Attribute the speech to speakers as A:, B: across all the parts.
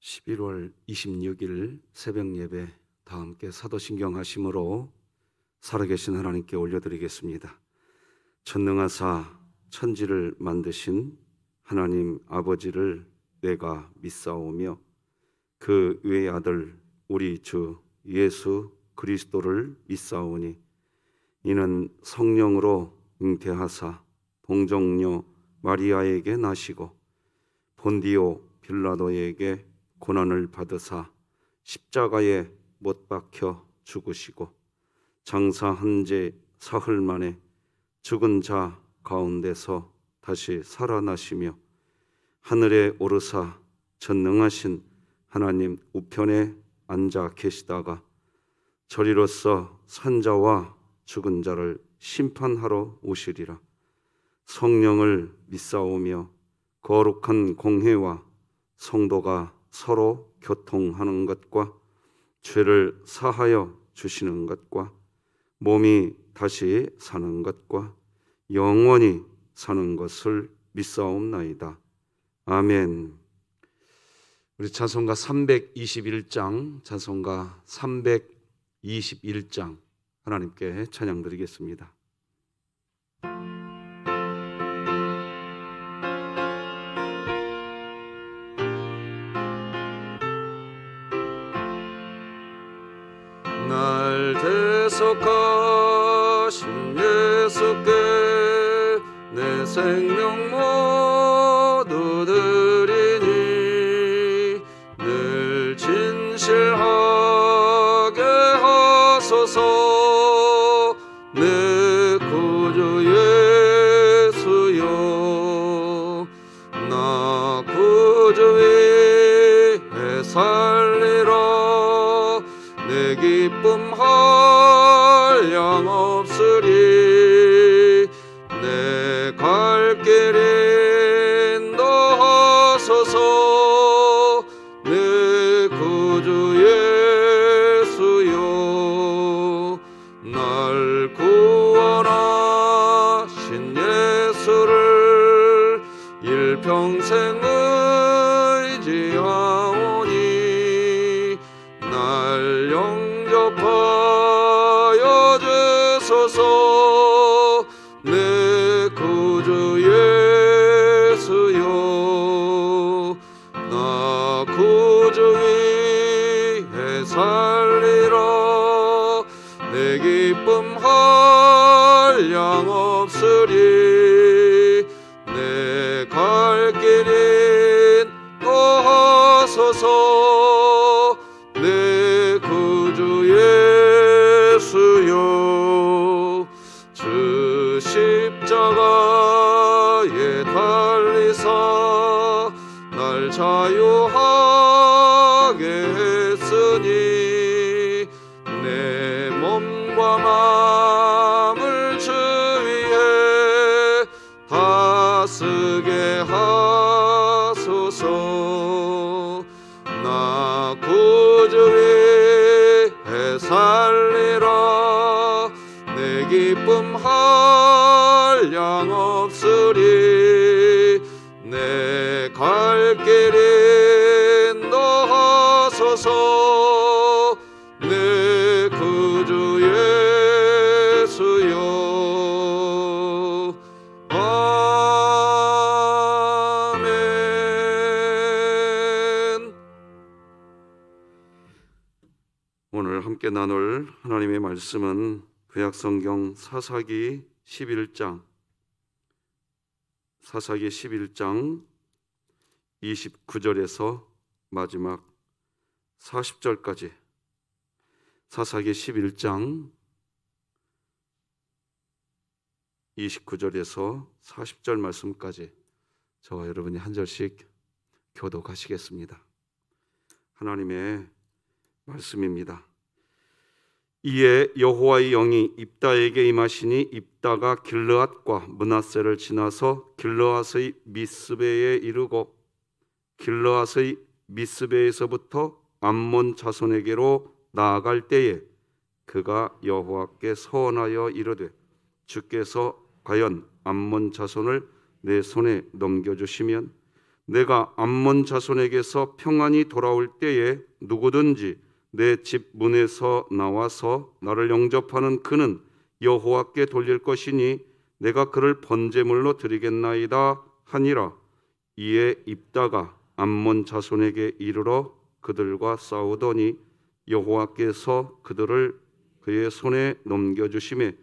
A: 11월 26일 새벽 예배 다 함께 사도신경 하심으로 살아계신 하나님께 올려드리겠습니다. 전능하사 천지를 만드신 하나님 아버지를 내가 믿사오며 그 외의 아들 우리 주 예수 그리스도를 믿사오니 이는 성령으로 잉태하사 동정녀 마리아에게 나시고 본디오 빌라도에게 고난을 받으사 십자가에 못 박혀 죽으시고 장사한 지 사흘 만에 죽은 자 가운데서 다시 살아나시며 하늘에 오르사 전능하신 하나님 우편에 앉아 계시다가 저리로서 산자와 죽은 자를 심판하러 오시리라. 성령을 믿사오며 거룩한 공회와 성도가 서로 교통하는 것과 죄를 사하여 주시는 것과 몸이 다시 사는 것과 영원히 사는 것을 믿사옵나이다. 아멘. 우리 찬송가 321장, 찬송가 321장 하나님께 찬양 드리겠습니다. 날 대속하신 예수께 내 생명 모두 드리니 늘 진실하게 하소서. 내 구주 예수여 나 구주 위에 살리라. 내 기쁨 한량 없으리. 내 갈 길 인도하소서. 내 구주 예수여 날 구원하신 예수를 일평생 의지하오니 날 영접하여 주소서. 내 구주 예수여 나 구주 위에 살리라. 내 기쁨 한량 없으리. 내 갈 길 인도하소서. 내 구주 예수여 주 십자가에 달리사 날 자유하게 했으니 내 몸과 마음을 주 위에 다스게 하소서. 나 구주 위에 살리라. 내 기쁨 한량 없으리. 내 갈 길 인도하소서. 내 구주 예수여 아멘. 오늘 함께 나눌 하나님의 말씀은 구약성경 사사기 11장 29절에서 마지막 40절까지 사사기 11장 29절에서 40절 말씀까지 저와 여러분이 한 절씩 교독하시겠습니다. 하나님의 말씀입니다. 이에 여호와의 영이 입다에게 임하시니 입다가 길르앗과 므낫세를 지나서 길르앗의 미스베에 이르고 길르앗의 미스베에서부터 암몬 자손에게로 나아갈 때에 그가 여호와께 서원하여 이르되 주께서 과연 암몬 자손을 내 손에 넘겨주시면 내가 암몬 자손에게서 평안히 돌아올 때에 누구든지 내 집 문에서 나와서 나를 영접하는 그는 여호와께 돌릴 것이니 내가 그를 번제물로 드리겠나이다 하니라. 이에 입다가 암몬 자손에게 이르러 그들과 싸우더니 여호와께서 그들을 그의 손에 넘겨주시매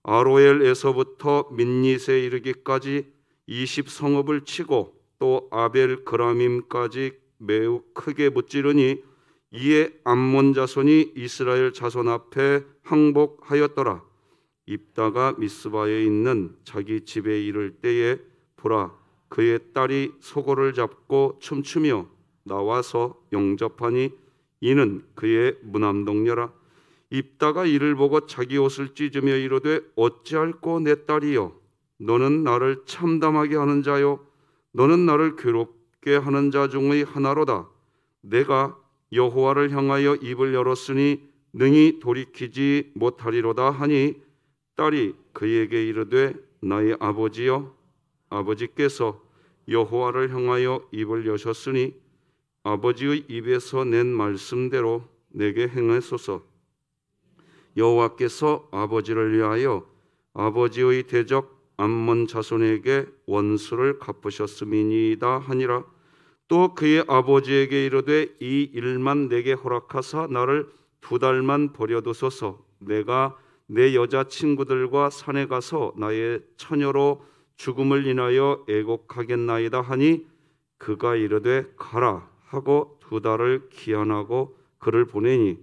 A: 아로엘에서부터 민닛에 이르기까지 20성읍을 치고 또 아벨 그라밈까지 매우 크게 무찌르니 이에 암몬 자손이 이스라엘 자손 앞에 항복하였더라. 입다가 미스바에 있는 자기 집에 이를 때에 보라, 그의 딸이 소고를 잡고 춤추며 나와서 영접하니 이는 그의 무남동녀라. 입다가 이를 보고 자기 옷을 찢으며 이르되 어찌할꼬 내 딸이여, 너는 나를 참담하게 하는 자요 너는 나를 괴롭게 하는 자 중의 하나로다. 내가 여호와를 향하여 입을 열었으니 능히 돌이키지 못하리로다 하니 딸이 그에게 이르되 나의 아버지여, 아버지께서 여호와를 향하여 입을 여셨으니 아버지의 입에서 낸 말씀대로 내게 행하소서. 여호와께서 아버지를 위하여 아버지의 대적 암몬 자손에게 원수를 갚으셨음이니이다 하니라. 또 그의 아버지에게 이르되 이 일만 내게 허락하사 나를 2달만 버려두소서. 내가 내 여자 친구들과 산에 가서 나의 처녀로 죽음을 인하여 애곡하겠나이다 하니 그가 이르되 가라 하고 2달을 기한하고 그를 보내니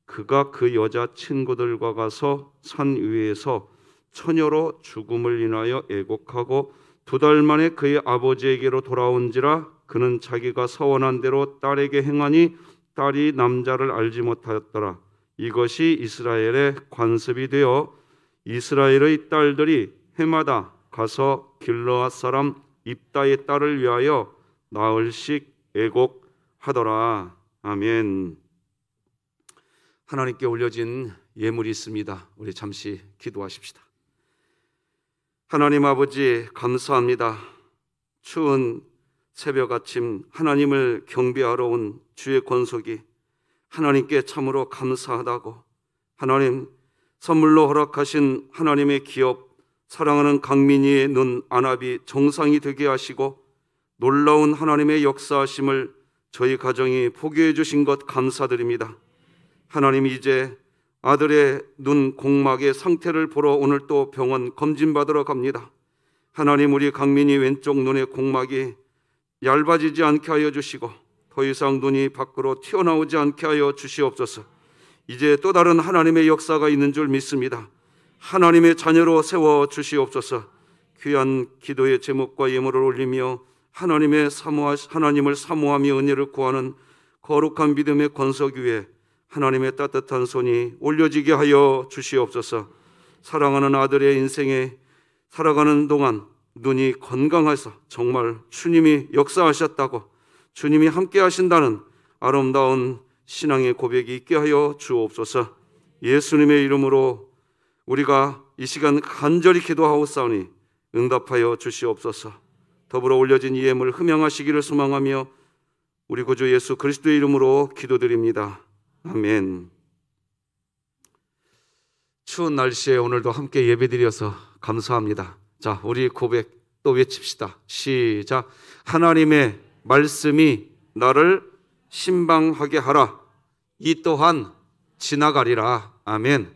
A: 그가 그 여자 친구들과 가서 산 위에서 처녀로 죽음을 인하여 애곡하고 2달 만에 그의 아버지에게로 돌아온지라. 그는 자기가 서원한 대로 딸에게 행하니 딸이 남자를 알지 못하였더라. 이것이 이스라엘의 관습이 되어 이스라엘의 딸들이 해마다 가서 길르앗 사람 입다의 딸을 위하여 나흘씩 애곡하더라. 아멘. 하나님께 올려진 예물이 있습니다. 우리 잠시 기도하십시다. 하나님 아버지, 감사합니다. 추운 새벽 아침 하나님을 경배하러 온 주의 권속이 하나님께 참으로 감사하다고, 하나님 선물로 허락하신 하나님의 기업 사랑하는 강민이의 눈 안압이 정상이 되게 하시고 놀라운 하나님의 역사하심을 저희 가정이 포기해 주신 것 감사드립니다. 하나님, 이제 아들의 눈 공막의 상태를 보러 오늘 또 병원 검진받으러 갑니다. 하나님, 우리 강민이 왼쪽 눈의 공막이 얇아지지 않게 하여 주시고 더 이상 눈이 밖으로 튀어나오지 않게 하여 주시옵소서. 이제 또 다른 하나님의 역사가 있는 줄 믿습니다. 하나님의 자녀로 세워 주시옵소서. 귀한 기도의 제목과 예물을 올리며 하나님을 사모하며 은혜를 구하는 거룩한 믿음의 권석 위에 하나님의 따뜻한 손이 올려지게 하여 주시옵소서. 사랑하는 아들의 인생에 살아가는 동안 눈이 건강해서 정말 주님이 역사하셨다고, 주님이 함께 하신다는 아름다운 신앙의 고백이 있게 하여 주옵소서. 예수님의 이름으로 우리가 이 시간 간절히 기도하옵사오니 응답하여 주시옵소서. 더불어 올려진 이 예물 흠양하시기를 소망하며 우리 구주 예수 그리스도의 이름으로 기도드립니다. 아멘. 추운 날씨에 오늘도 함께 예배드려서 감사합니다. 자, 우리 고백 또 외칩시다. 시작. 하나님의 말씀이 나를 신방하게 하라. 이 또한 지나가리라. 아멘.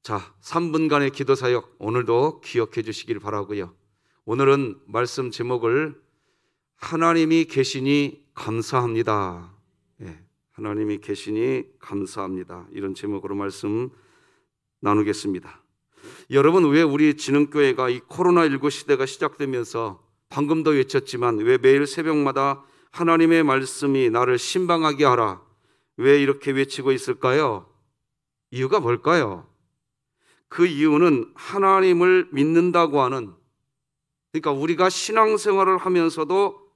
A: 자, 3분간의 기도 사역 오늘도 기억해 주시길 바라고요. 오늘은 말씀 제목을 하나님이 계시니 감사합니다. 예, 하나님이 계시니 감사합니다. 이런 제목으로 말씀 나누겠습니다. 여러분, 왜 우리 진흥교회가 이 코로나19 시대가 시작되면서 방금도 외쳤지만 왜 매일 새벽마다 하나님의 말씀이 나를 신방하게 하라, 왜 이렇게 외치고 있을까요? 이유가 뭘까요? 그 이유는 하나님을 믿는다고 하는, 그러니까 우리가 신앙생활을 하면서도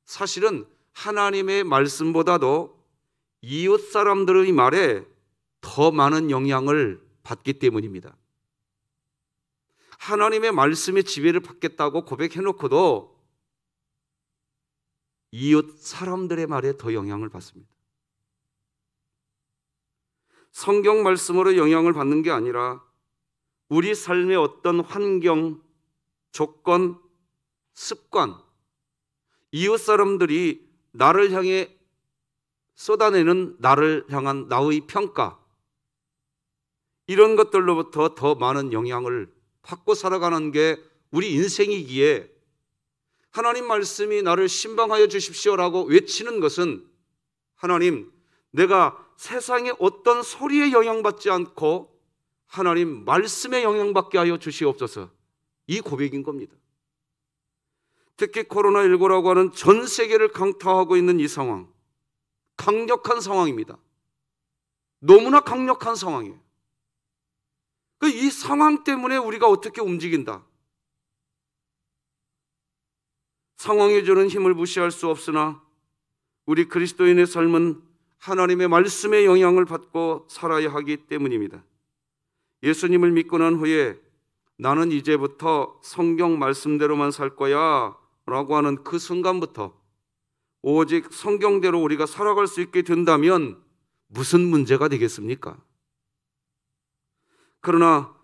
A: 사실은 하나님의 말씀보다도 이웃 사람들의 말에 더 많은 영향을 받기 때문입니다. 하나님의 말씀의 지배를 받겠다고 고백해놓고도 이웃 사람들의 말에 더 영향을 받습니다. 성경 말씀으로 영향을 받는 게 아니라 우리 삶의 어떤 환경, 조건, 습관, 이웃 사람들이 나를 향해 쏟아내는 나를 향한 나의 평가, 이런 것들로부터 더 많은 영향을 받고 살아가는 게 우리 인생이기에 하나님 말씀이 나를 신방하여 주십시오라고 외치는 것은 하나님, 내가 세상의 어떤 소리에 영향받지 않고 하나님 말씀에 영향받게 하여 주시옵소서, 이 고백인 겁니다. 특히 코로나19라고 하는 전 세계를 강타하고 있는 이 상황, 강력한 상황입니다. 너무나 강력한 상황이에요. 이 상황 때문에 우리가 어떻게 움직인다. 상황이 주는 힘을 무시할 수 없으나 우리 그리스도인의 삶은 하나님의 말씀에 영향을 받고 살아야 하기 때문입니다. 예수님을 믿고 난 후에 나는 이제부터 성경 말씀대로만 살 거야 라고 하는 그 순간부터 오직 성경대로 우리가 살아갈 수 있게 된다면 무슨 문제가 되겠습니까? 그러나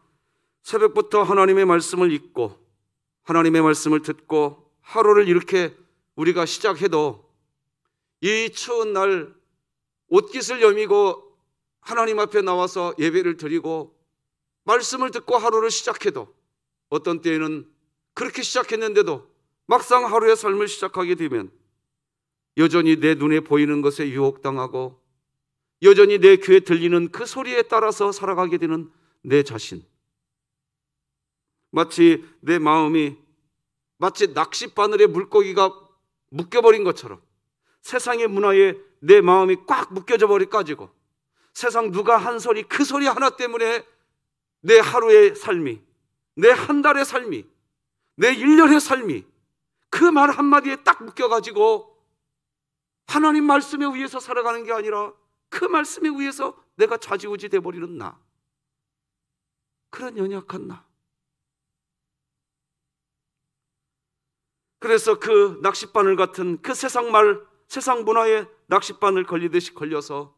A: 새벽부터 하나님의 말씀을 읽고 하나님의 말씀을 듣고 하루를 이렇게 우리가 시작해도 이 추운 날 옷깃을 여미고 하나님 앞에 나와서 예배를 드리고 말씀을 듣고 하루를 시작해도 어떤 때에는 그렇게 시작했는데도 막상 하루의 삶을 시작하게 되면 여전히 내 눈에 보이는 것에 유혹당하고 여전히 내 귀에 들리는 그 소리에 따라서 살아가게 되는 내 자신, 마치 내 마음이 마치 낚싯바늘에 물고기가 묶여버린 것처럼 세상의 문화에 내 마음이 꽉 묶여져 버려가지고 세상 누가 한 소리, 그 소리 하나 때문에 내 하루의 삶이, 내 한 달의 삶이, 내 1년의 삶이 그 말 한마디에 딱 묶여가지고 하나님 말씀에 의해서 살아가는 게 아니라 그 말씀에 의해서 내가 좌지우지 돼버리는 나, 그런 연약한 나. 그래서 그 낚싯바늘 같은 그 세상 말, 세상 문화에 낚싯바늘 걸리듯이 걸려서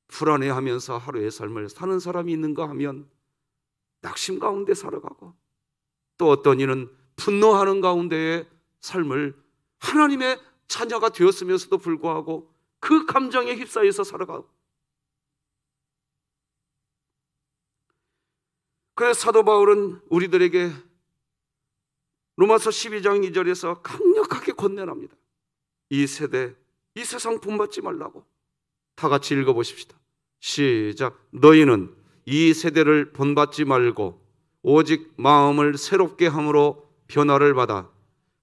A: 불안해하면서 하루의 삶을 사는 사람이 있는가 하면 낙심 가운데 살아가고, 또 어떤 이는 분노하는 가운데의 삶을 하나님의 자녀가 되었으면서도 불구하고 그 감정에 휩싸여서 살아가고. 그래서 사도 바울은 우리들에게 로마서 12장 2절에서 강력하게 권면합니다. 이 세대, 이 세상 본받지 말라고. 다 같이 읽어보십시다. 시작. 너희는 이 세대를 본받지 말고 오직 마음을 새롭게 함으로 변화를 받아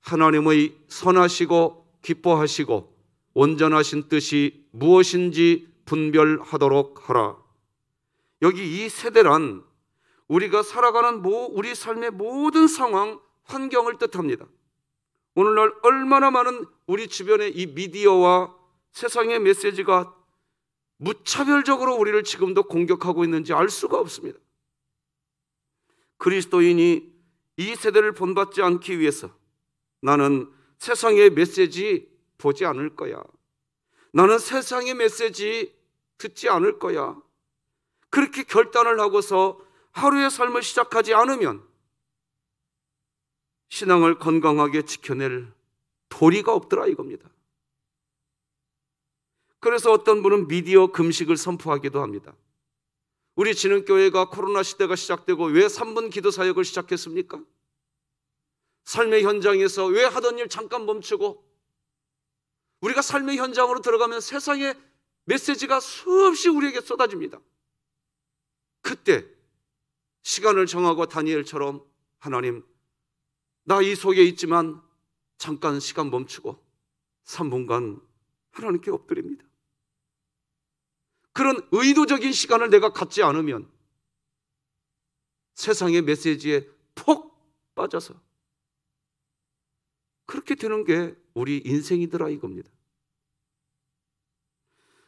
A: 하나님의 선하시고 기뻐하시고 온전하신 뜻이 무엇인지 분별하도록 하라. 여기 이 세대란 우리가 살아가는 우리 삶의 모든 상황, 환경을 뜻합니다. 오늘날 얼마나 많은 우리 주변의 이 미디어와 세상의 메시지가 무차별적으로 우리를 지금도 공격하고 있는지 알 수가 없습니다. 그리스도인이 이 세대를 본받지 않기 위해서 나는 세상의 메시지 보지 않을 거야. 나는 세상의 메시지 듣지 않을 거야. 그렇게 결단을 하고서 하루의 삶을 시작하지 않으면 신앙을 건강하게 지켜낼 도리가 없더라 이겁니다. 그래서 어떤 분은 미디어 금식을 선포하기도 합니다. 우리 진흥교회가 코로나 시대가 시작되고 왜 3분 기도 사역을 시작했습니까? 삶의 현장에서 왜 하던 일 잠깐 멈추고 우리가 삶의 현장으로 들어가면 세상의 메시지가 수없이 우리에게 쏟아집니다. 그때 시간을 정하고 다니엘처럼 하나님, 나 이 속에 있지만 잠깐 시간 멈추고 3분간 하나님께 엎드립니다. 그런 의도적인 시간을 내가 갖지 않으면 세상의 메시지에 폭 빠져서 그렇게 되는 게 우리 인생이더라 이겁니다.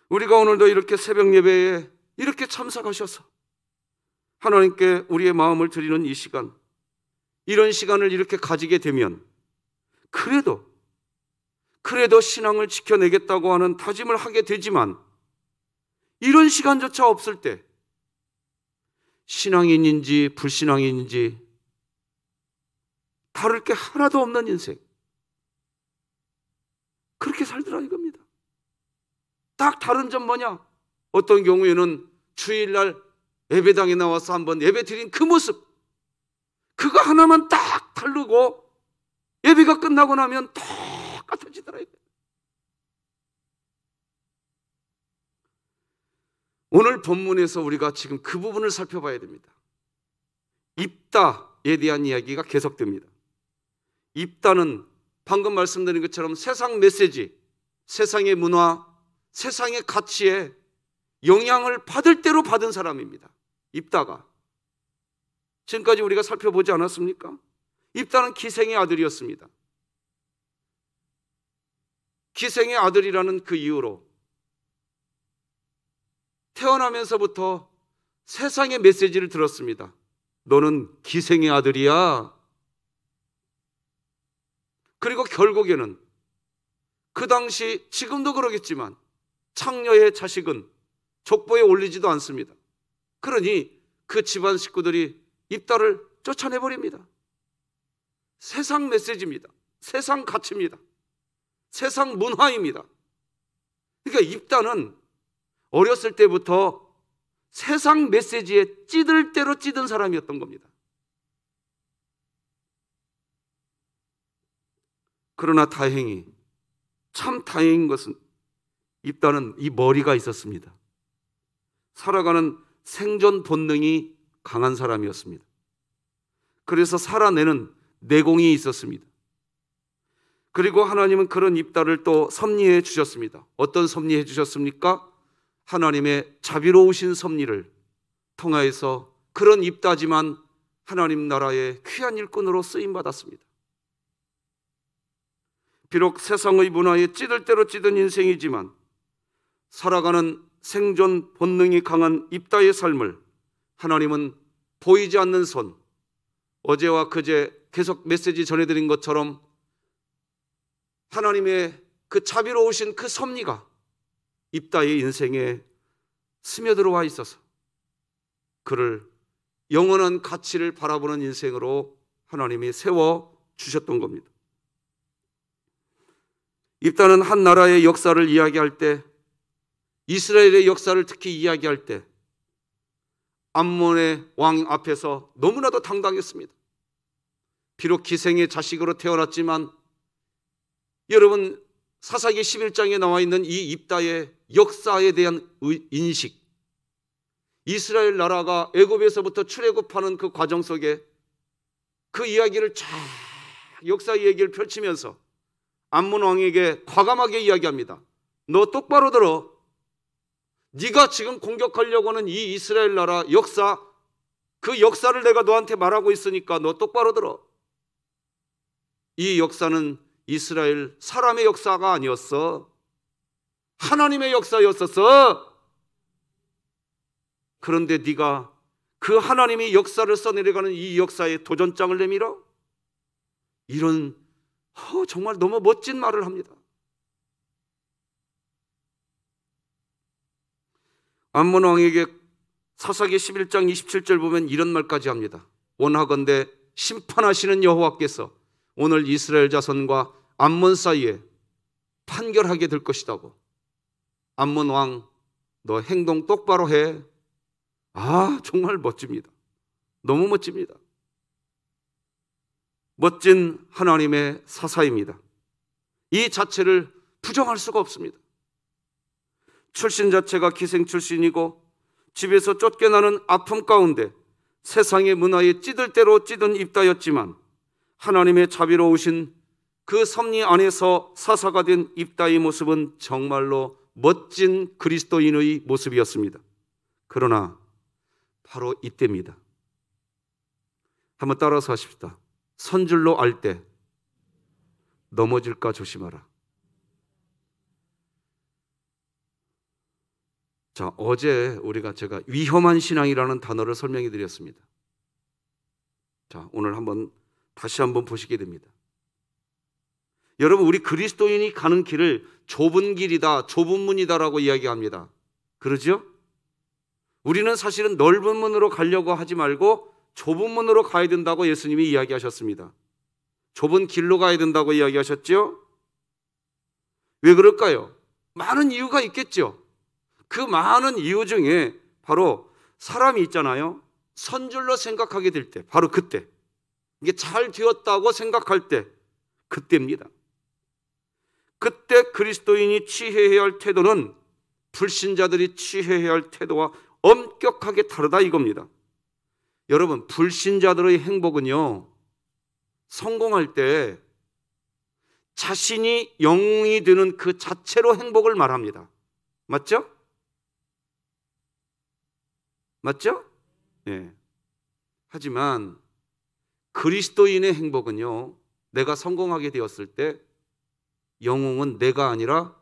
A: 우리가 오늘도 이렇게 새벽 예배에 이렇게 참석하셔서 하나님께 우리의 마음을 드리는 이 시간, 이런 시간을 이렇게 가지게 되면 그래도 그래도 신앙을 지켜내겠다고 하는 다짐을 하게 되지만 이런 시간조차 없을 때 신앙인인지 불신앙인인지 다를 게 하나도 없는 인생, 그렇게 살더라 이겁니다. 딱 다른 점 뭐냐? 어떤 경우에는 주일날 예배당에 나와서 한번 예배 드린 그 모습, 그거 하나만 딱 다르고 예배가 끝나고 나면 똑같아지더라 이거예요. 오늘 본문에서 우리가 지금 그 부분을 살펴봐야 됩니다. 입다에 대한 이야기가 계속됩니다. 입다는 방금 말씀드린 것처럼 세상 메시지, 세상의 문화, 세상의 가치에 영향을 받을 대로 받은 사람입니다. 입다가. 지금까지 우리가 살펴보지 않았습니까? 입다는 기생의 아들이었습니다. 기생의 아들이라는 그 이유로 태어나면서부터 세상의 메시지를 들었습니다. 너는 기생의 아들이야. 그리고 결국에는 그 당시, 지금도 그러겠지만 창녀의 자식은 족보에 올리지도 않습니다. 그러니 그 집안 식구들이 입다를 쫓아내버립니다. 세상 메시지입니다. 세상 가치입니다. 세상 문화입니다. 그러니까 입다는 어렸을 때부터 세상 메시지에 찌들 대로 찌든 사람이었던 겁니다. 그러나 다행히, 참 다행인 것은 입다는 이 머리가 있었습니다. 살아가는 생존 본능이 강한 사람이었습니다. 그래서 살아내는 내공이 있었습니다. 그리고 하나님은 그런 입다를 또 섭리해 주셨습니다. 어떤 섭리해 주셨습니까? 하나님의 자비로우신 섭리를 통하여서 그런 입다지만 하나님 나라의 귀한 일꾼으로 쓰임받았습니다. 비록 세상의 문화에 찌들 대로 찌든 인생이지만 살아가는 생존 본능이 강한 입다의 삶을 하나님은 보이지 않는 손, 어제와 그제 계속 메시지 전해드린 것처럼 하나님의 그 자비로우신 그 섭리가 입다의 인생에 스며들어와 있어서 그를 영원한 가치를 바라보는 인생으로 하나님이 세워주셨던 겁니다. 입다는 한 나라의 역사를 이야기할 때, 이스라엘의 역사를 특히 이야기할 때 암몬의 왕 앞에서 너무나도 당당했습니다. 비록 기생의 자식으로 태어났지만 여러분, 사사기 11장에 나와 있는 이 입다의 역사에 대한 인식, 이스라엘 나라가 애굽에서부터 출애굽하는 그 과정 속에 그 이야기를 쫙 역사 얘기를 펼치면서 암몬 왕에게 과감하게 이야기합니다. 너 똑바로 들어. 네가 지금 공격하려고 하는 이 이스라엘 나라 역사, 그 역사를 내가 너한테 말하고 있으니까 너 똑바로 들어. 이 역사는 이스라엘 사람의 역사가 아니었어. 하나님의 역사였었어. 그런데 네가 그 하나님이 역사를 써내려가는 이 역사에 도전장을 내밀어? 이런 정말 너무 멋진 말을 합니다. 암몬 왕에게 사사기 11장 27절 보면 이런 말까지 합니다. 원하건대 심판하시는 여호와께서 오늘 이스라엘 자손과 암몬 사이에 판결하게 될 것이다고. 암몬 왕, 너 행동 똑바로 해. 정말 멋집니다. 너무 멋집니다. 멋진 하나님의 사사입니다. 이 자체를 부정할 수가 없습니다. 출신 자체가 기생 출신이고 집에서 쫓겨나는 아픔 가운데 세상의 문화에 찌들 대로 찌든 입다였지만 하나님의 자비로우신 그 섭리 안에서 사사가 된 입다의 모습은 정말로 멋진 그리스도인의 모습이었습니다. 그러나 바로 이때입니다. 한번 따라서 하십시다. 선줄로 알 때 넘어질까 조심하라. 자, 어제 제가 위험한 신앙이라는 단어를 설명해 드렸습니다. 자, 오늘 다시 한번 보시게 됩니다. 여러분, 우리 그리스도인이 가는 길을 좁은 길이다, 좁은 문이다라고 이야기합니다. 그러죠? 우리는 사실은 넓은 문으로 가려고 하지 말고 좁은 문으로 가야 된다고 예수님이 이야기하셨습니다. 좁은 길로 가야 된다고 이야기하셨죠? 왜 그럴까요? 많은 이유가 있겠죠. 그 많은 이유 중에 바로 사람이 있잖아요. 선줄로 생각하게 될 때, 바로 그때, 이게 잘 되었다고 생각할 때, 그때입니다. 그때 그리스도인이 취해야 할 태도는 불신자들이 취해야 할 태도와 엄격하게 다르다 이겁니다. 여러분, 불신자들의 행복은요, 성공할 때 자신이 영웅이 되는 그 자체로 행복을 말합니다. 맞죠? 맞죠? 네. 하지만 그리스도인의 행복은요, 내가 성공하게 되었을 때 영웅은 내가 아니라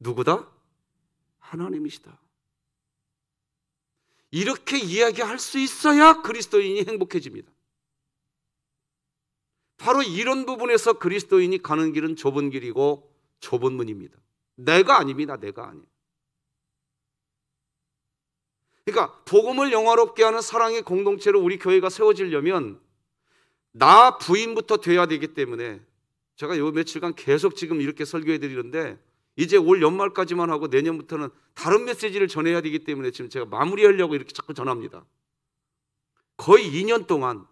A: 누구다? 하나님이시다. 이렇게 이야기할 수 있어야 그리스도인이 행복해집니다. 바로 이런 부분에서 그리스도인이 가는 길은 좁은 길이고 좁은 문입니다. 내가 아닙니다. 내가 아니에요. 그러니까 복음을 영화롭게 하는 사랑의 공동체로 우리 교회가 세워지려면 나 부인부터 돼야 되기 때문에 제가 요 며칠간 계속 지금 이렇게 설교해 드리는데 이제 올 연말까지만 하고 내년부터는 다른 메시지를 전해야 되기 때문에 지금 제가 마무리하려고 이렇게 자꾸 전합니다. 거의 2년 동안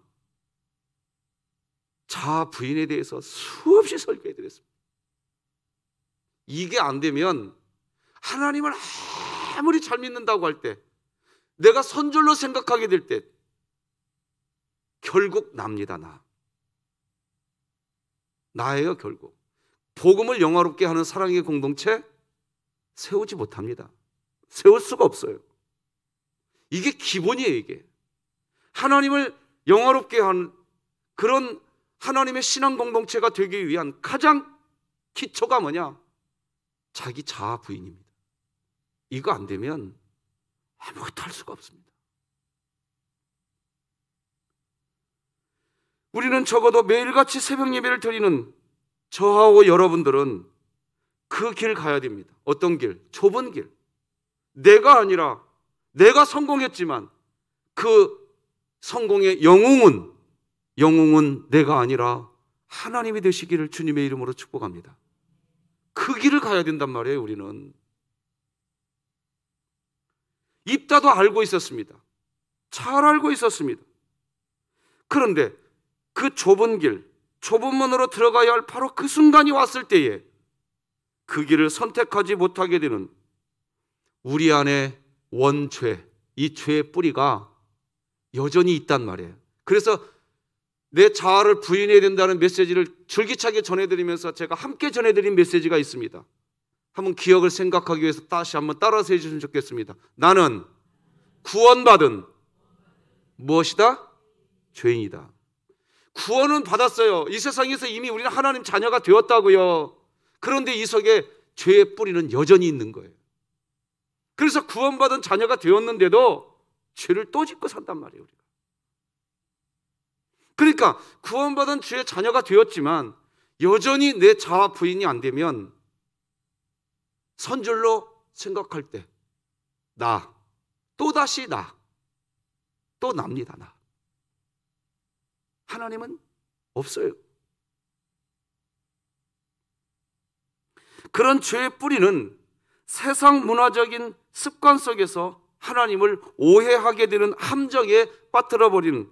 A: 자아 부인에 대해서 수없이 설교해 드렸습니다. 이게 안 되면 하나님을 아무리 잘 믿는다고 할 때, 내가 선줄로 생각하게 될 때 결국 납니다. 나예요. 결국 복음을 영화롭게 하는 사랑의 공동체 세우지 못합니다. 세울 수가 없어요. 이게 기본이에요. 이게 하나님을 영화롭게 하는 그런 하나님의 신앙 공동체가 되기 위한 가장 기초가 뭐냐? 자기 자아 부인입니다. 이거 안 되면 아무것도 할 수가 없습니다. 우리는 적어도 매일같이 새벽 예배를 드리는 저하고 여러분들은 그 길 가야 됩니다. 어떤 길? 좁은 길. 내가 아니라 내가 성공했지만 그 성공의 영웅은 내가 아니라 하나님이 되시기를 주님의 이름으로 축복합니다. 그 길을 가야 된단 말이에요. 우리는 입다도 알고 있었습니다. 잘 알고 있었습니다. 그런데 그 좁은 길, 좁은 문으로 들어가야 할 바로 그 순간이 왔을 때에 그 길을 선택하지 못하게 되는 우리 안에 원죄, 이 죄의 뿌리가 여전히 있단 말이에요. 그래서 내 자아를 부인해야 된다는 메시지를 줄기차게 전해드리면서 제가 함께 전해드린 메시지가 있습니다. 한번 기억을 생각하기 위해서 다시 한번 따라서 해주시면 좋겠습니다. 나는 구원받은 무엇이다? 죄인이다. 구원은 받았어요. 이 세상에서 이미 우리는 하나님 자녀가 되었다고요. 그런데 이 속에 죄의 뿌리는 여전히 있는 거예요. 그래서 구원받은 자녀가 되었는데도 죄를 또 짓고 산단 말이에요. 우리가. 그러니까 구원받은 주의 자녀가 되었지만 여전히 내 자아 부인이 안 되면 선줄로 생각할 때 또다시 또 납니다. 하나님은 없어요. 그런 죄의 뿌리는 세상 문화적인 습관 속에서 하나님을 오해하게 되는 함정에 빠뜨려 버리는,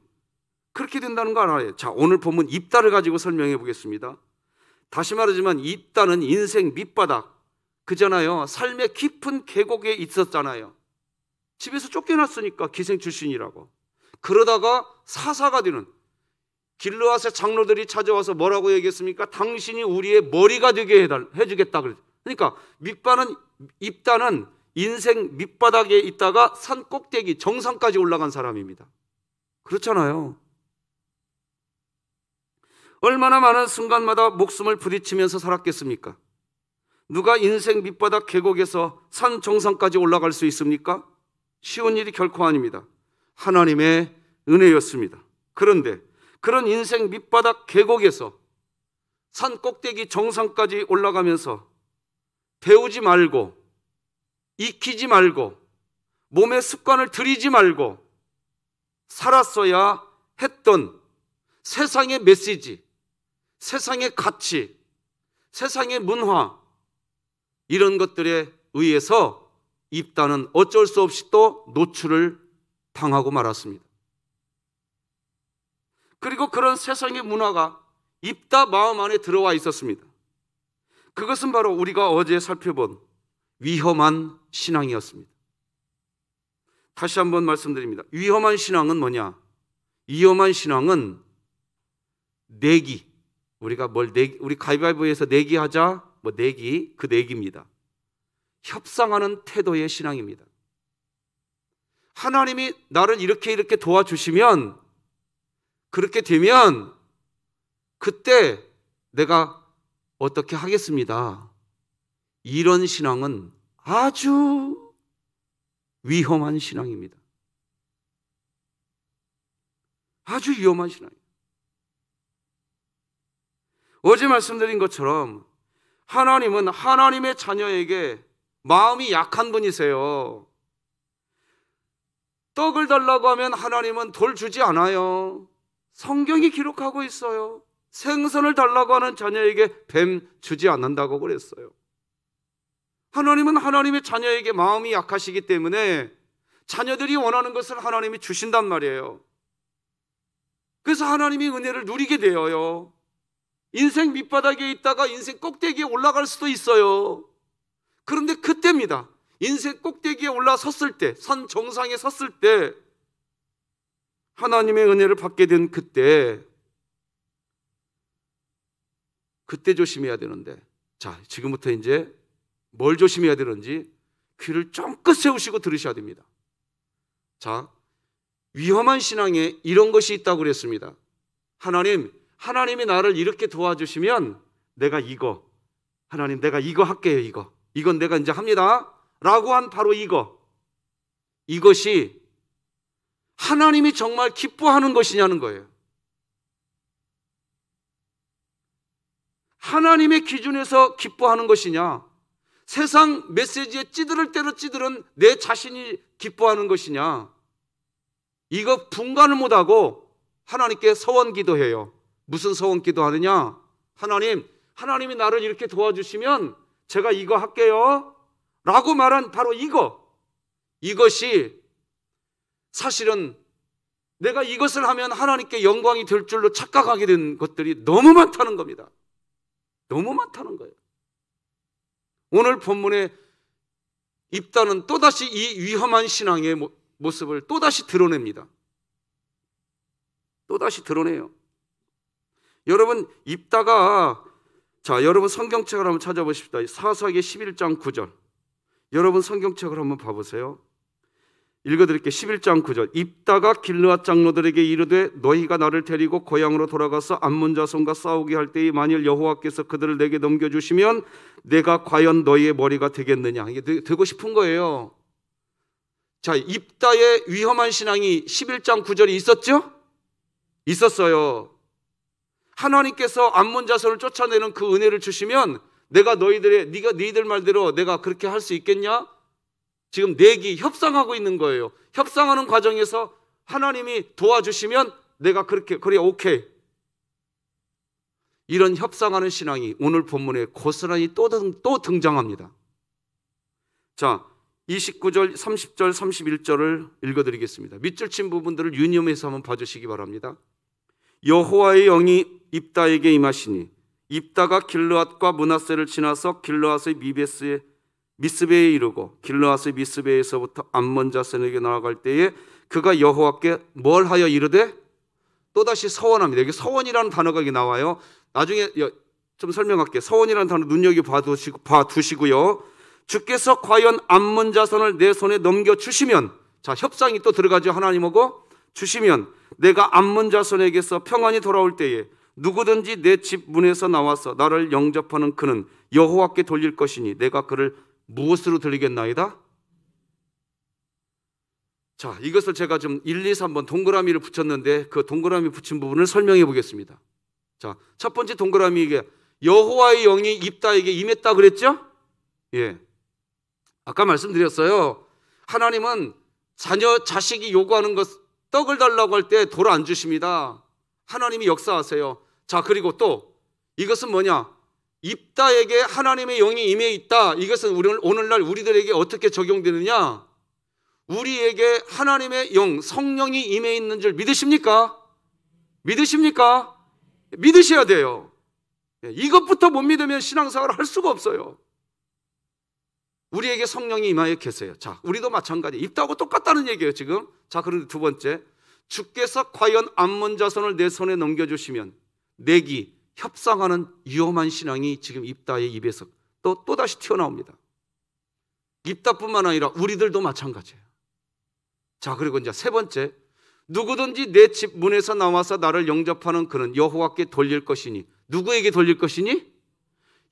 A: 그렇게 된다는 거 알아요. 자, 오늘 본문 입다를 가지고 설명해 보겠습니다. 다시 말하지만 입다는 인생 밑바닥, 그잖아요. 삶의 깊은 계곡에 있었잖아요. 집에서 쫓겨났으니까 기생 출신이라고. 그러다가 사사가 되는, 길르앗의 장로들이 찾아와서 뭐라고 얘기했습니까? 당신이 우리의 머리가 되게 해주겠다. 그러니까 입다는 인생 밑바닥에 있다가 산 꼭대기 정상까지 올라간 사람입니다. 그렇잖아요. 얼마나 많은 순간마다 목숨을 부딪히면서 살았겠습니까? 누가 인생 밑바닥 계곡에서 산 정상까지 올라갈 수 있습니까? 쉬운 일이 결코 아닙니다. 하나님의 은혜였습니다. 그런데 그런 인생 밑바닥 계곡에서 산 꼭대기 정상까지 올라가면서 배우지 말고, 익히지 말고, 몸의 습관을 들이지 말고 살았어야 했던 세상의 메시지, 세상의 가치, 세상의 문화, 이런 것들에 의해서 입다는 어쩔 수 없이 또 노출을 당하고 말았습니다. 그리고 그런 세상의 문화가 입다 마음 안에 들어와 있었습니다. 그것은 바로 우리가 어제 살펴본 위험한 신앙이었습니다. 다시 한번 말씀드립니다. 위험한 신앙은 뭐냐? 위험한 신앙은 내기. 우리가 우리 가위바위보에서 내기하자, 내기, 그 내기입니다. 협상하는 태도의 신앙입니다. 하나님이 나를 이렇게 도와주시면, 그렇게 되면 그때 내가 어떻게 하겠습니다. 이런 신앙은 아주 위험한 신앙입니다. 아주 위험한 신앙입니다. 어제 말씀드린 것처럼 하나님은 하나님의 자녀에게 마음이 약한 분이세요. 떡을 달라고 하면 하나님은 돌 주지 않아요. 성경이 기록하고 있어요. 생선을 달라고 하는 자녀에게 뱀 주지 않는다고 그랬어요. 하나님은 하나님의 자녀에게 마음이 약하시기 때문에 자녀들이 원하는 것을 하나님이 주신단 말이에요. 그래서 하나님이 은혜를 누리게 되어요. 인생 밑바닥에 있다가 인생 꼭대기에 올라갈 수도 있어요. 그런데 그때입니다. 인생 꼭대기에 올라섰을 때, 산 정상에 섰을 때, 하나님의 은혜를 받게 된 그때 조심해야 되는데, 자, 지금부터 이제 뭘 조심해야 되는지 귀를 쫑긋 세우시고 들으셔야 됩니다. 자, 위험한 신앙에 이런 것이 있다고 그랬습니다. 하나님이 나를 이렇게 도와주시면 내가 하나님 내가 이거 할게요. 이건 내가 이제 합니다 라고 한 바로 이것이 하나님이 정말 기뻐하는 것이냐는 거예요. 하나님의 기준에서 기뻐하는 것이냐, 세상 메시지에 찌들을 대로 찌들은 내 자신이 기뻐하는 것이냐, 이거 분간을 못하고 하나님께 서원 기도해요. 무슨 서원 기도하느냐? 하나님이 나를 이렇게 도와주시면 제가 이거 할게요 라고 말한 바로 이것이 사실은 내가 이것을 하면 하나님께 영광이 될 줄로 착각하게 된 것들이 너무 많다는 겁니다. 너무 많다는 거예요. 오늘 본문에 입다는 또다시 이 위험한 신앙의 모습을 또다시 드러냅니다. 또다시 드러내요. 여러분, 입다가, 자, 여러분 성경책을 한번 찾아보십시다. 사사기 11장 9절. 여러분 성경책을 한번 봐보세요. 읽어드릴게요. 11장 9절. 입다가 길르앗 장로들에게 이르되 너희가 나를 데리고 고향으로 돌아가서 암몬 자손과 싸우게 할 때에 만일 여호와께서 그들을 내게 넘겨주시면 내가 과연 너희의 머리가 되겠느냐. 이게 되고 싶은 거예요. 자, 입다의 위험한 신앙이 11장 9절이 있었죠? 있었어요. 하나님께서 암몬 자손을 쫓아내는 그 은혜를 주시면 내가 너희들 말대로 내가 그렇게 할 수 있겠냐? 지금 내기, 협상하고 있는 거예요. 협상하는 과정에서 하나님이 도와주시면 내가 그래, 오케이. 이런 협상하는 신앙이 오늘 본문에 고스란히 또 등장합니다. 자, 29절, 30절, 31절을 읽어드리겠습니다. 밑줄 친 부분들을 유념해서 한번 봐주시기 바랍니다. 여호와의 영이 입다에게 임하시니 입다가 길르앗과 므낫세를 지나서 길르앗의 미스베에 이르고 길르앗의 미스베에서부터 암몬 자손에게 나아갈 때에 그가 여호와께 뭘 하여 이르되 또다시 서원합니다. 여기 서원이라는 단어가 여기 나와요. 나중에 좀 설명할게요. 서원이라는 단어 봐두시고요. 주께서 과연 암몬 자손을 내 손에 넘겨주시면, 자, 협상이 또 들어가죠. 하나님하고 주시면 내가 암몬 자손에게서 평안이 돌아올 때에 누구든지 내 집 문에서 나와서 나를 영접하는 그는 여호와께 돌릴 것이니 내가 그를 무엇으로 드리겠나이다? 자, 이것을 제가 좀 1, 2, 3번 동그라미를 붙였는데 그 동그라미 붙인 부분을 설명해 보겠습니다. 자, 첫 번째 동그라미, 이게 여호와의 영이 입다에게 임했다 그랬죠? 예. 아까 말씀드렸어요. 하나님은 자식이 요구하는 것, 떡을 달라고 할 때 돌 안 주십니다. 하나님이 역사하세요. 자, 그리고 또 이것은 뭐냐? 입다에게 하나님의 영이 임해 있다. 이것은 오늘날 우리들에게 어떻게 적용되느냐? 우리에게 하나님의 영, 성령이 임해 있는 줄 믿으십니까? 믿으십니까? 믿으셔야 돼요. 이것부터 못 믿으면 신앙생활을 할 수가 없어요. 우리에게 성령이 임하여 계세요. 자, 우리도 마찬가지. 입다하고 똑같다는 얘기예요, 지금. 자, 그런데 두 번째, 주께서 과연 암몬 자손을 내 손에 넘겨주시면 내기, 협상하는 위험한 신앙이 지금 입다의 입에서 또다시 튀어나옵니다. 입다뿐만 아니라 우리들도 마찬가지예요. 자, 그리고 이제 세 번째, 누구든지 내 집 문에서 나와서 나를 영접하는 그는 여호와께 돌릴 것이니. 누구에게 돌릴 것이니?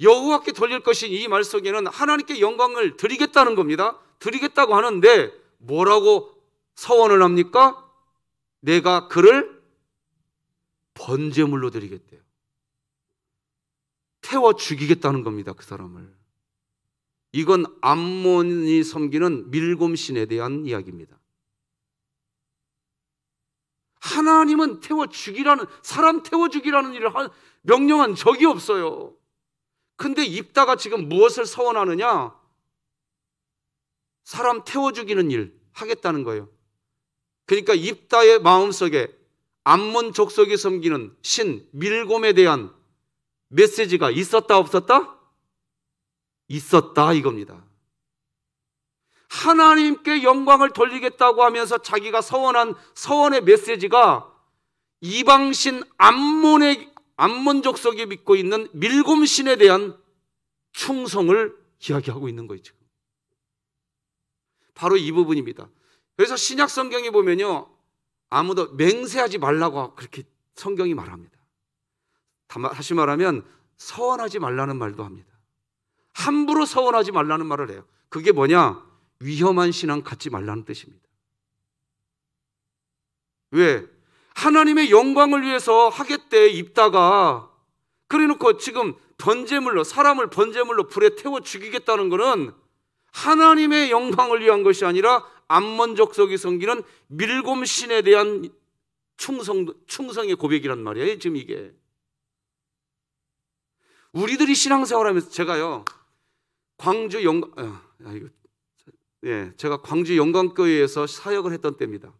A: 여호와께 돌릴 것이니. 이 말 속에는 하나님께 영광을 드리겠다는 겁니다. 드리겠다고 하는데 뭐라고 서원을 합니까? 내가 그를 번제물로 드리겠대요. 태워 죽이겠다는 겁니다, 그 사람을. 이건 암몬이 섬기는 밀곰신에 대한 이야기입니다. 하나님은 사람 태워 죽이라는 일을 명령한 적이 없어요. 근데 입다가 지금 무엇을 서원하느냐? 사람 태워 죽이는 일 하겠다는 거예요. 그러니까 입다의 마음속에 암몬 족속이 섬기는 신 밀곰에 대한 메시지가 있었다 없었다? 있었다 이겁니다. 하나님께 영광을 돌리겠다고 하면서 자기가 서원한 서원의 메시지가 이방신 암몬 족속이 믿고 있는 밀곰신에 대한 충성을 이야기하고 있는 거예요, 지금. 바로 이 부분입니다. 그래서 신약 성경에 보면요, 아무도 맹세하지 말라고 그렇게 성경이 말합니다. 다시 말하면 서원하지 말라는 말도 합니다. 함부로 서원하지 말라는 말을 해요. 그게 뭐냐? 위험한 신앙 갖지 말라는 뜻입니다. 왜? 하나님의 영광을 위해서 하겠대 입다가. 그래놓고 지금 사람을 번제물로 불에 태워 죽이겠다는 것은 하나님의 영광을 위한 것이 아니라 암몬 족속이 섬기는 밀곰신에 대한 충성의 고백이란 말이에요, 지금 이게. 우리들이 신앙생활하면서 제가요, 제가 광주 영광교회에서 사역을 했던 때입니다.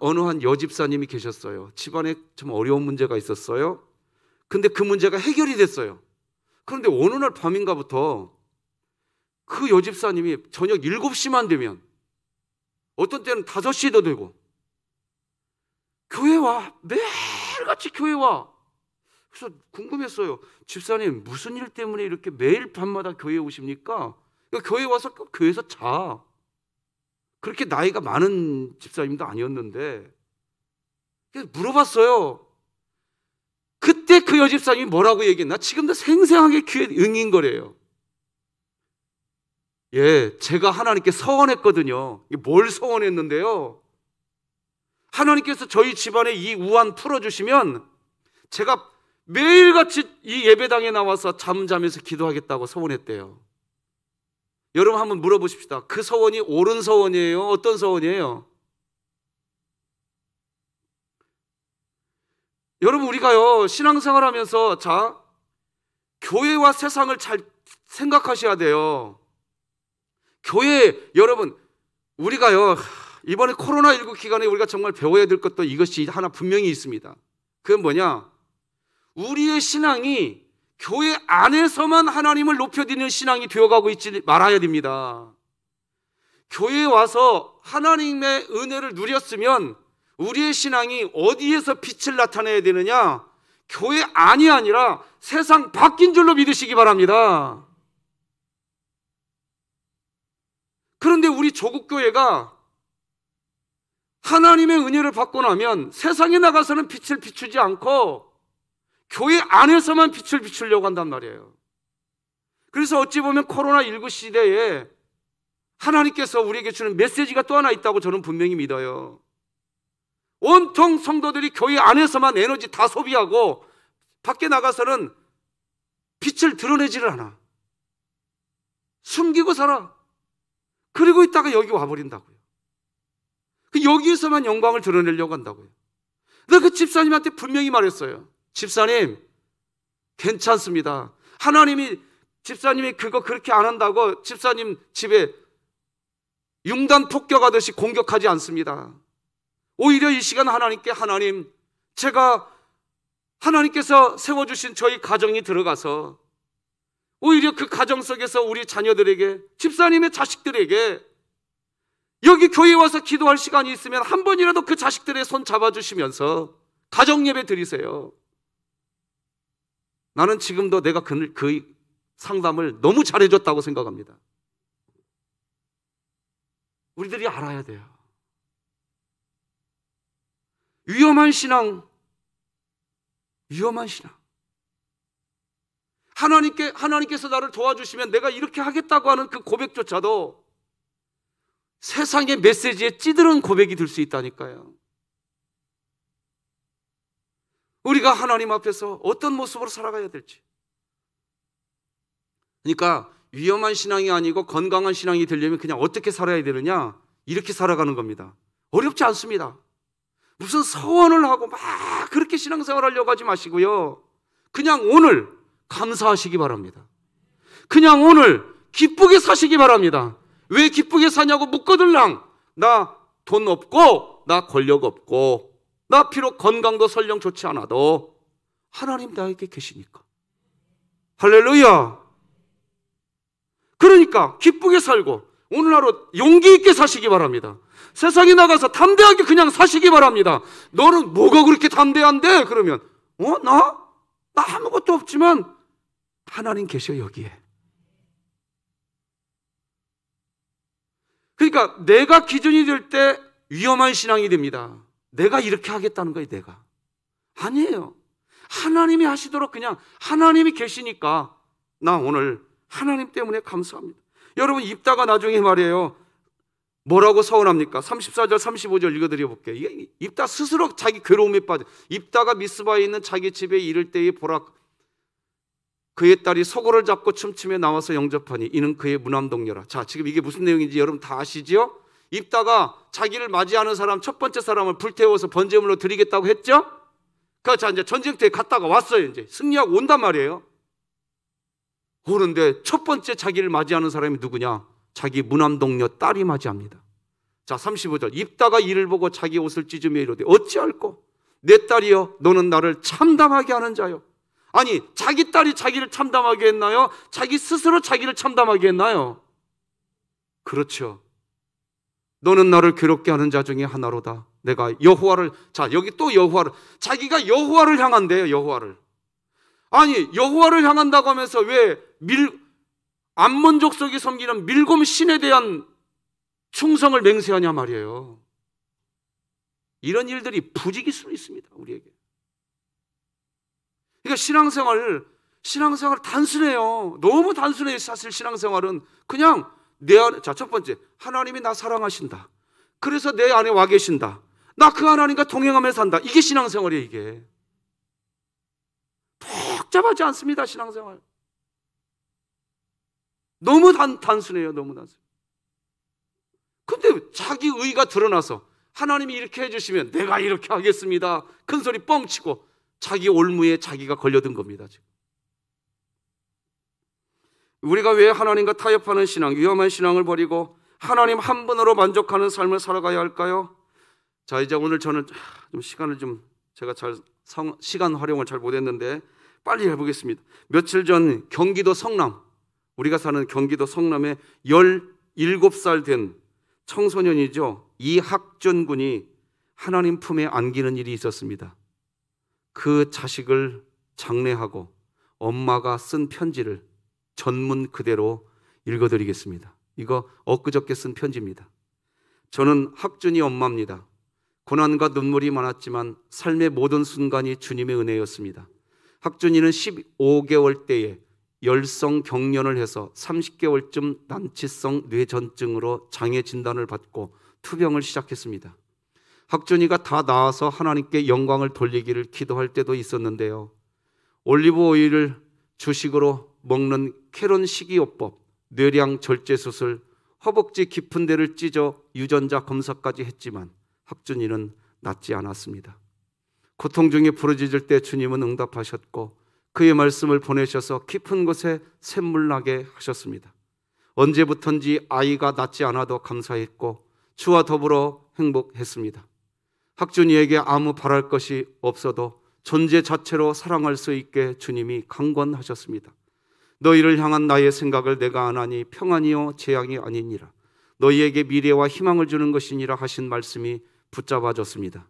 A: 어느 한 여집사님이 계셨어요. 집안에 좀 어려운 문제가 있었어요. 근데 그 문제가 해결이 됐어요. 그런데 어느 날 밤인가부터 그 여집사님이 저녁 7시만 되면, 어떤 때는 5시도 되고, 교회 와. 매일같이 교회 와. 그래서 궁금했어요. 집사님, 무슨 일 때문에 이렇게 매일 밤마다 교회에 오십니까? 교회 와서 교회에서 자. 그렇게 나이가 많은 집사님도 아니었는데, 그래서 물어봤어요. 그때 그 여집사님이 뭐라고 얘기했나? 지금도 생생하게 귀에 응인 거래요. 예, 제가 하나님께 서원했거든요. 뭘 서원했는데요? 하나님께서 저희 집안의 이 우환 풀어주시면 제가 매일같이 이 예배당에 나와서 잠자면서 기도하겠다고 서원했대요. 여러분 한번 물어보십시다. 그 서원이 옳은 서원이에요? 어떤 서원이에요? 여러분, 우리가요, 신앙생활하면서 교회와 세상을 잘 생각하셔야 돼요. 여러분, 우리가요, 이번에 코로나19 기간에 우리가 정말 배워야 될 것도 이것이 하나 분명히 있습니다. 그건 뭐냐? 우리의 신앙이 교회 안에서만 하나님을 높여드리는 신앙이 되어가고 있지 말아야 됩니다. 교회에 와서 하나님의 은혜를 누렸으면 우리의 신앙이 어디에서 빛을 나타내야 되느냐? 교회 안이 아니라 세상 밖인 줄로 믿으시기 바랍니다. 그런데 우리 조국교회가 하나님의 은혜를 받고 나면 세상에 나가서는 빛을 비추지 않고 교회 안에서만 빛을 비추려고 한단 말이에요. 그래서 어찌 보면 코로나19 시대에 하나님께서 우리에게 주는 메시지가 또 하나 있다고 저는 분명히 믿어요. 온통 성도들이 교회 안에서만 에너지 다 소비하고 밖에 나가서는 빛을 드러내지를 않아. 숨기고 살아. 그리고 있다가 여기 와버린다고요. 여기에서만 영광을 드러내려고 한다고요. 내가 그 집사님한테 분명히 말했어요. 집사님, 괜찮습니다. 집사님이 그거 그렇게 안 한다고 집사님 집에 융단 폭격하듯이 공격하지 않습니다. 오히려 이 시간 하나님께서 세워주신 저희 가정이 들어가서 오히려 그 가정 속에서 우리 자녀들에게, 집사님의 자식들에게 여기 교회에 와서 기도할 시간이 있으면 한 번이라도 그 자식들의 손 잡아주시면서 가정 예배 드리세요. 나는 지금도 내가 그 상담을 너무 잘해줬다고 생각합니다. 우리들이 알아야 돼요. 위험한 신앙. 하나님께서 나를 도와주시면 내가 이렇게 하겠다고 하는 그 고백조차도 세상의 메시지에 찌들은 고백이 될 수 있다니까요. 우리가 하나님 앞에서 어떤 모습으로 살아가야 될지. 그러니까 위험한 신앙이 아니고 건강한 신앙이 되려면 그냥 어떻게 살아야 되느냐, 이렇게 살아가는 겁니다. 어렵지 않습니다. 무슨 서원을 하고 막 그렇게 신앙생활 하려고 하지 마시고요. 그냥 오늘 감사하시기 바랍니다. 그냥 오늘 기쁘게 사시기 바랍니다. 왜 기쁘게 사냐고 묻거들랑 나 돈 없고 나 권력 없고 나 비록 건강도 설령 좋지 않아도 하나님 나에게 계시니까. 할렐루야. 그러니까 기쁘게 살고 오늘 하루 용기 있게 사시기 바랍니다. 세상에 나가서 담대하게 그냥 사시기 바랍니다. 너는 뭐가 그렇게 담대한데? 그러면 나 아무것도 없지만 하나님 계셔 여기에. 그러니까 내가 기준이 될 때 위험한 신앙이 됩니다. 내가 이렇게 하겠다는 거예요. 내가 아니에요. 하나님이 하시도록 그냥 하나님이 계시니까 나 오늘 하나님 때문에 감사합니다. 여러분 입다가 나중에 말이에요. 뭐라고 서운합니까? 34절 35절 읽어드려 볼게요. 이게 입다 스스로 자기 괴로움에 빠져. 입다가 미스바에 있는 자기 집에 이를 때에 보라 그의 딸이 소고를 잡고 춤추며 나와서 영접하니 이는 그의 무남동녀라. 자, 지금 이게 무슨 내용인지 여러분 다 아시죠? 입다가 자기를 맞이하는 사람 첫 번째 사람을 불태워서 번제물로 드리겠다고 했죠? 자, 이제 전쟁터에 갔다가 왔어요. 이제 승리하고 온단 말이에요. 오는데 첫 번째 자기를 맞이하는 사람이 누구냐? 자기 무남동녀 딸이 맞이합니다. 자, 35절. 입다가 이를 보고 자기 옷을 찢으며 이르되 어찌할꼬? 내 딸이여 너는 나를 참담하게 하는 자요. 아니, 자기 딸이 자기를 참담하게 했나요? 자기 스스로 자기를 참담하게 했나요? 그렇죠. 너는 나를 괴롭게 하는 자 중에 하나로다. 내가 여호와를, 자, 여기 또 여호와를, 자기가 여호와를 향한대요. 여호와를. 아니, 여호와를 향한다고 하면서 왜 암몬 족속이 섬기는 밀곰 신에 대한 충성을 맹세하냐 말이에요. 이런 일들이 부직일 수 있습니다. 우리에게. 그러니까 신앙생활 단순해요. 너무 단순해요. 사실 신앙생활은 그냥 내 안에, 자, 첫 번째, 하나님이 나 사랑하신다. 그래서 내 안에 와 계신다. 나 그 하나님과 동행하며 산다. 이게 신앙생활이에요. 이게 복잡하지 않습니다. 신앙생활 너무 단순해요. 너무 단순해요. 근데 자기 의가 드러나서 하나님이 이렇게 해주시면 내가 이렇게 하겠습니다. 큰 소리 뻥치고 자기 올무에 자기가 걸려든 겁니다. 지금. 우리가 왜 하나님과 타협하는 신앙, 위험한 신앙을 버리고 하나님 한 분으로 만족하는 삶을 살아가야 할까요? 자, 이제 오늘 저는 좀 시간을 제가 시간 활용을 잘 못했는데 빨리 해보겠습니다. 며칠 전 경기도 성남, 우리가 사는 경기도 성남에 17살 된 청소년이죠. 이학준 군이 하나님 품에 안기는 일이 있었습니다. 그 자식을 장례하고 엄마가 쓴 편지를 전문 그대로 읽어드리겠습니다. 이거 엊그저께 쓴 편지입니다. 저는 학준이 엄마입니다. 고난과 눈물이 많았지만 삶의 모든 순간이 주님의 은혜였습니다. 학준이는 15개월 때에 열성 경련을 해서 30개월쯤 난치성 뇌전증으로 장애 진단을 받고 투병을 시작했습니다. 학준이가 다 나아서 하나님께 영광을 돌리기를 기도할 때도 있었는데요. 올리브 오일을 주식으로 먹는 캐론 식이요법, 뇌량 절제 수술, 허벅지 깊은 데를 찢어 유전자 검사까지 했지만 학준이는 낫지 않았습니다. 고통 중에 부르짖을 때 주님은 응답하셨고 그의 말씀을 보내셔서 깊은 곳에 샘물 나게 하셨습니다. 언제부턴지 아이가 낫지 않아도 감사했고 주와 더불어 행복했습니다. 학준이에게 아무 바랄 것이 없어도 존재 자체로 사랑할 수 있게 주님이 강권하셨습니다. 너희를 향한 나의 생각을 내가 아나니 평안이요 재앙이 아니니라. 너희에게 미래와 희망을 주는 것이니라 하신 말씀이 붙잡아졌습니다.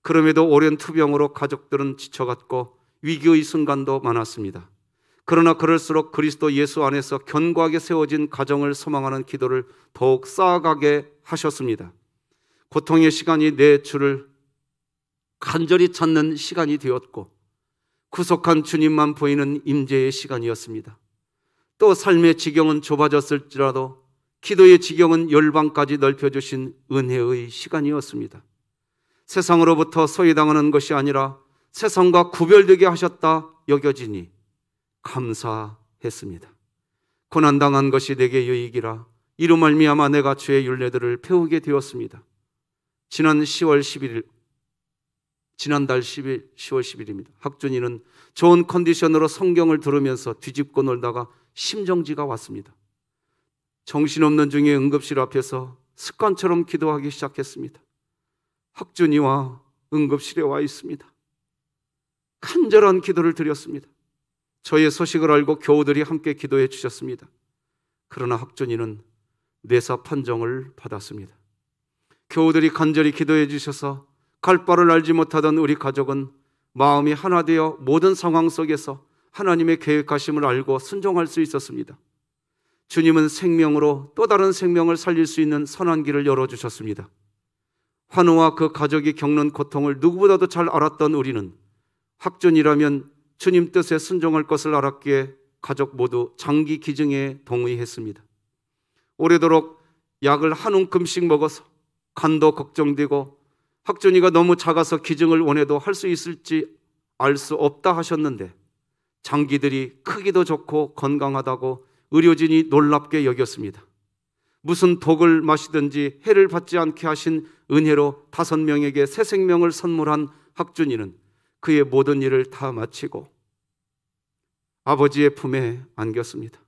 A: 그럼에도 오랜 투병으로 가족들은 지쳐갔고 위기의 순간도 많았습니다. 그러나 그럴수록 그리스도 예수 안에서 견고하게 세워진 가정을 소망하는 기도를 더욱 쌓아가게 하셨습니다. 고통의 시간이 내 주를 간절히 찾는 시간이 되었고 구속한 주님만 보이는 임재의 시간이었습니다. 또 삶의 지경은 좁아졌을지라도 기도의 지경은 열방까지 넓혀주신 은혜의 시간이었습니다. 세상으로부터 소외당하는 것이 아니라 세상과 구별되게 하셨다 여겨지니 감사했습니다. 고난당한 것이 내게 유익이라 이로 말미암아 내가 주의 율례들을 배우게 되었습니다. 지난달 10월 10일입니다. 학준이는 좋은 컨디션으로 성경을 들으면서 뒤집고 놀다가 심정지가 왔습니다. 정신없는 중에 응급실 앞에서 습관처럼 기도하기 시작했습니다. 학준이와 응급실에 와 있습니다. 간절한 기도를 드렸습니다. 저의 소식을 알고 교우들이 함께 기도해 주셨습니다. 그러나 학준이는 뇌사 판정을 받았습니다. 교우들이 간절히 기도해 주셔서 갈 바를 알지 못하던 우리 가족은 마음이 하나 되어 모든 상황 속에서 하나님의 계획하심을 알고 순종할 수 있었습니다. 주님은 생명으로 또 다른 생명을 살릴 수 있는 선한 길을 열어주셨습니다. 환우와 그 가족이 겪는 고통을 누구보다도 잘 알았던 우리는 학준이라면 주님 뜻에 순종할 것을 알았기에 가족 모두 장기 기증에 동의했습니다. 오래도록 약을 한 움큼씩 먹어서 간도 걱정되고 학준이가 너무 작아서 기증을 원해도 할 수 있을지 알 수 없다 하셨는데 장기들이 크기도 좋고 건강하다고 의료진이 놀랍게 여겼습니다. 무슨 독을 마시든지 해를 받지 않게 하신 은혜로 5명에게 새 생명을 선물한 학준이는 그의 모든 일을 다 마치고 아버지의 품에 안겼습니다.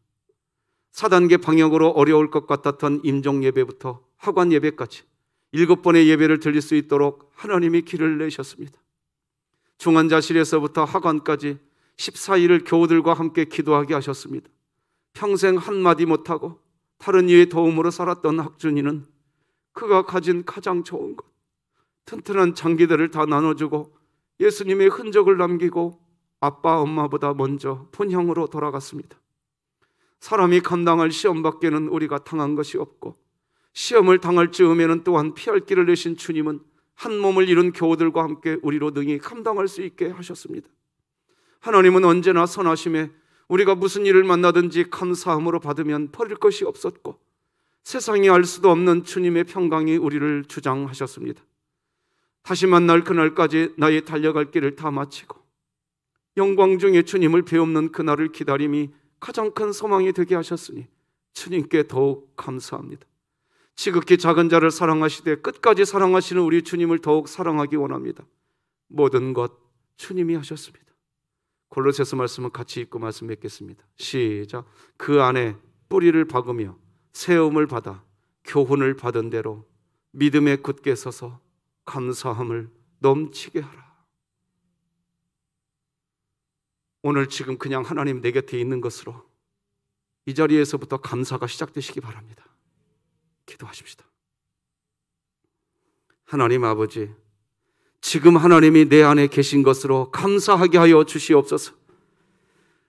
A: 4단계 방역으로 어려울 것 같았던 임종 예배부터 하관 예배까지 7번의 예배를 드릴 수 있도록 하나님이 길을 내셨습니다. 중환자실에서부터 하관까지 14일을 교우들과 함께 기도하게 하셨습니다. 평생 한마디 못하고 다른 이의 도움으로 살았던 학준이는 그가 가진 가장 좋은 것, 튼튼한 장기들을 다 나눠주고 예수님의 흔적을 남기고 아빠 엄마보다 먼저 본향으로 돌아갔습니다. 사람이 감당할 시험밖에는 우리가 당한 것이 없고 시험을 당할 즈음에는 또한 피할 길을 내신 주님은 한 몸을 이룬 교우들과 함께 우리로 능히 감당할 수 있게 하셨습니다. 하나님은 언제나 선하심에 우리가 무슨 일을 만나든지 감사함으로 받으면 버릴 것이 없었고 세상이 알 수도 없는 주님의 평강이 우리를 주장하셨습니다. 다시 만날 그날까지 나의 달려갈 길을 다 마치고 영광 중에 주님을 배움는 그날을 기다림이 가장 큰 소망이 되게 하셨으니 주님께 더욱 감사합니다. 지극히 작은 자를 사랑하시되 끝까지 사랑하시는 우리 주님을 더욱 사랑하기 원합니다. 모든 것 주님이 하셨습니다. 골로새서 말씀은 같이 읽고 말씀 맺겠습니다. 시작. 그 안에 뿌리를 박으며 세움을 받아 교훈을 받은 대로 믿음에 굳게 서서 감사함을 넘치게 하라. 오늘 지금 그냥 하나님 내 곁에 있는 것으로 이 자리에서부터 감사가 시작되시기 바랍니다. 기도하십시다. 하나님 아버지, 지금 하나님이 내 안에 계신 것으로 감사하게 하여 주시옵소서.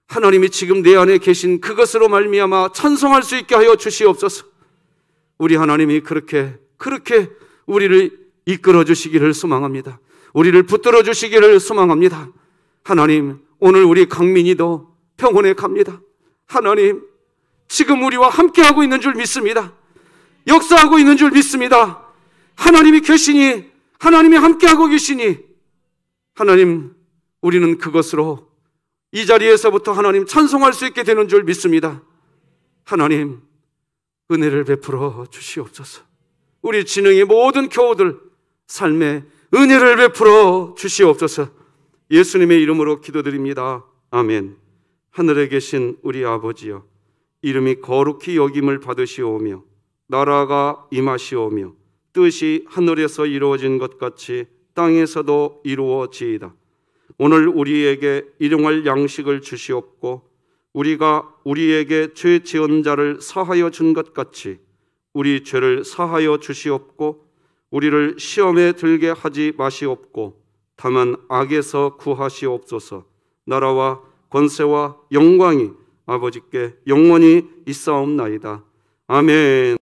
A: 하나님이 지금 내 안에 계신 그것으로 말미암아 찬송할 수 있게 하여 주시옵소서. 우리 하나님이 그렇게 우리를 이끌어 주시기를 소망합니다. 우리를 붙들어 주시기를 소망합니다. 하나님, 오늘 우리 강민이도 병원에 갑니다. 하나님, 지금 우리와 함께하고 있는 줄 믿습니다. 역사하고 있는 줄 믿습니다. 하나님이 계시니, 하나님이 함께하고 계시니, 하나님, 우리는 그것으로 이 자리에서부터 하나님 찬송할 수 있게 되는 줄 믿습니다. 하나님, 은혜를 베풀어 주시옵소서. 우리 진흥의 모든 교우들 삶에 은혜를 베풀어 주시옵소서. 예수님의 이름으로 기도드립니다. 아멘. 하늘에 계신 우리 아버지여, 이름이 거룩히 여김을 받으시오며 나라가 임하시오며 뜻이 하늘에서 이루어진 것 같이 땅에서도 이루어지이다. 오늘 우리에게 일용할 양식을 주시옵고 우리가 우리에게 죄 지은 자를 사하여 준 것 같이 우리 죄를 사하여 주시옵고 우리를 시험에 들게 하지 마시옵고 다만 악에서 구하시옵소서. 나라와 권세와 영광이 아버지께 영원히 있사옵나이다. 아멘.